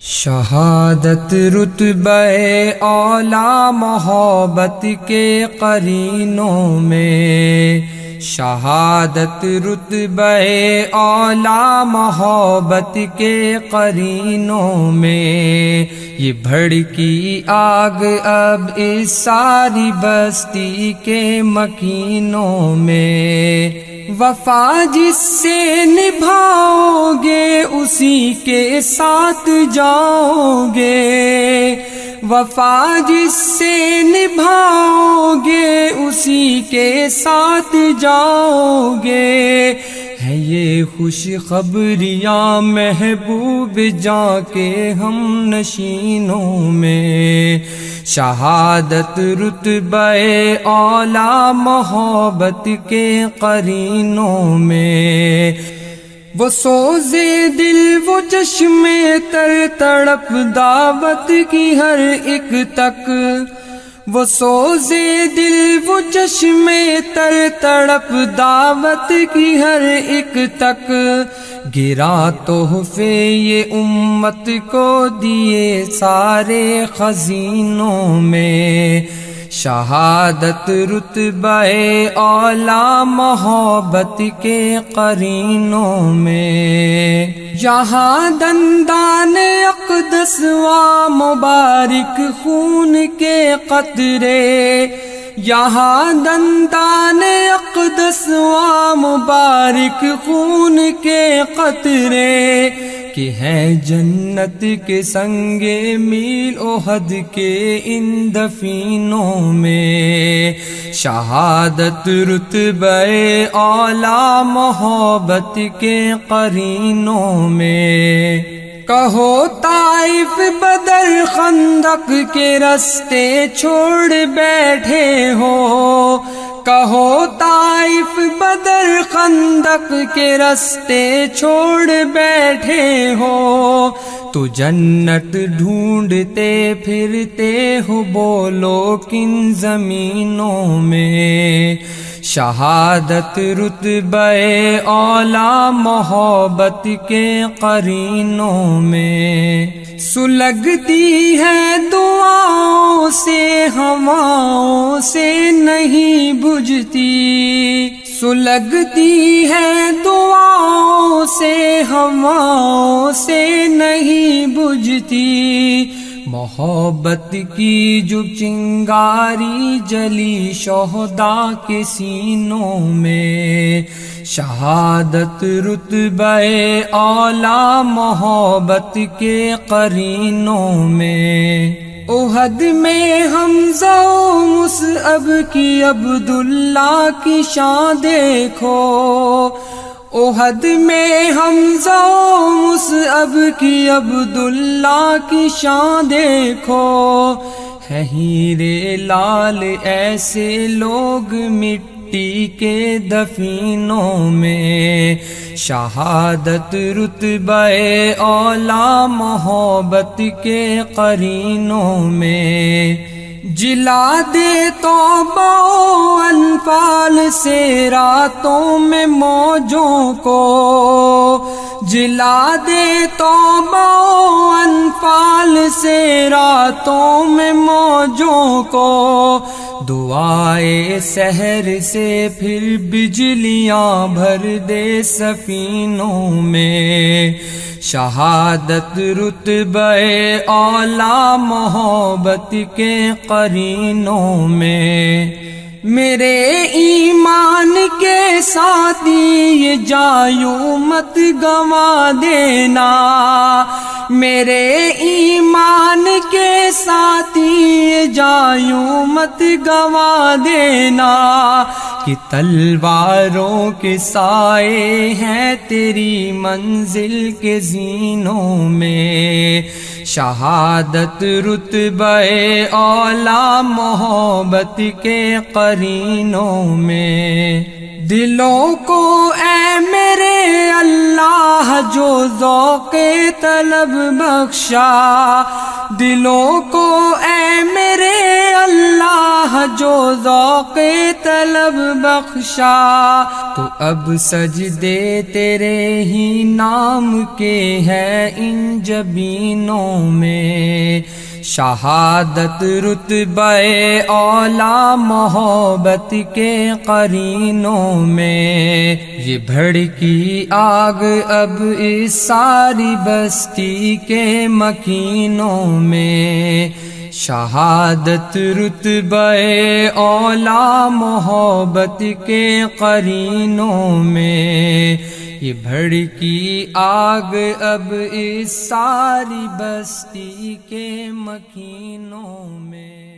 شہادت رتبہ اولا محبت کے قرینوں میں، شہادت رتبہ اولا محبت کے قرینوں میں، یہ بھڑکی آگ اب اس ساری بستی کے مکینوں میں، وفا جس سے نبھاؤ گے اسی کے ساتھ جاؤ گے، وفا جس سے نبھاؤ گے اسی کے ساتھ جاؤ گے، ہے یہ خوش خبریاں محبوب جاں کے ہم نشینوں میں، شہادت رتبہ اولا محبت کے قرینوں میں، وہ سوزے دل وہ چشمے تر تڑپ دعوت کی ہر ایک تک، وہ سوزے دل وہ چشمے تر تڑپ دعوت کی ہر ایک تک، گرا تحفے یہ امت کو دیے سارے خزینوں میں، شہادت رتبہ اولا محبت کے قرینوں میں، یہاں دندان اقدس و مبارک خون کے قطرے، یہاں دندان اقدس و مبارک خون کے قطرے، کہ ہے جنت کے سنگے میل احد کے ان دفینوں میں، شہادت رتبہ اولا محبت کے قرینوں میں، کہو طائف بدر خندق کے رستے چھوڑ بیٹھے ہو، کہو طائف بدر خندق کے رستے چھوڑ بیٹھے ہو، تو جنت ڈھونڈتے پھرتے ہو بولو کن زمینوں میں، شہادت رتبہ اولا محبت کے قرینوں میں، سلگتی ہے دعاؤں سے ہواؤں سے نہیں بجھتی، سلگتی ہے دعاؤں سے ہواؤں سے نہیں بجھتی، محبت کی جو چنگاری جلی شہداء کے سینوں میں، شہادت رتبہ اولا محبت کے قرینوں میں، احد میں حمزہ و مصعب کی عبداللہ کی شان دیکھو، احد میں حمزہ و مصعب کی عبداللہ کی شان دیکھو، ہے ہیرے لال ایسے لوگ مٹی کے دفینوں میں، شہادت رتبہ اولا محبت کے قرینوں میں، جلا دے توبہ و انفال سے راتوں میں موجوں کو، جلا دے توبہ و انفال سے راتوں میں موجوں کو، دعائے سحر سے پھر بجلیاں بھر دے سفینوں میں، شہادت رتبہ اولا محبت کے قرینوں میں، میرے ایمان کے ساتھی یہ جایوں مت گنوا دینا، میرے ایمان کے ساتھی یہ جایوں مت گنوا دینا، کہ تلواروں کے سائے ہیں تیری منزل کے زینوں میں، شہادت رتبہ اولا محبت کے قرینوں میں، دلوں کو اے میرے اللہ جو ذوق طلب بخشا، دلوں کو اے میرے اللہ جو ذوق طلب بخشا، تو اب سجدے تیرے ہی نام کے ہیں ان جبینوں میں، شہادت رتبہ اولا محبت کے قرینوں میں، یہ بھڑکی آگ اب اس ساری بستی کے مکینوں میں، شہادت رتبہ اولا محبت کے قرینوں میں، یہ بھڑکی آگ اب اس ساری بستی کے مکینوں میں۔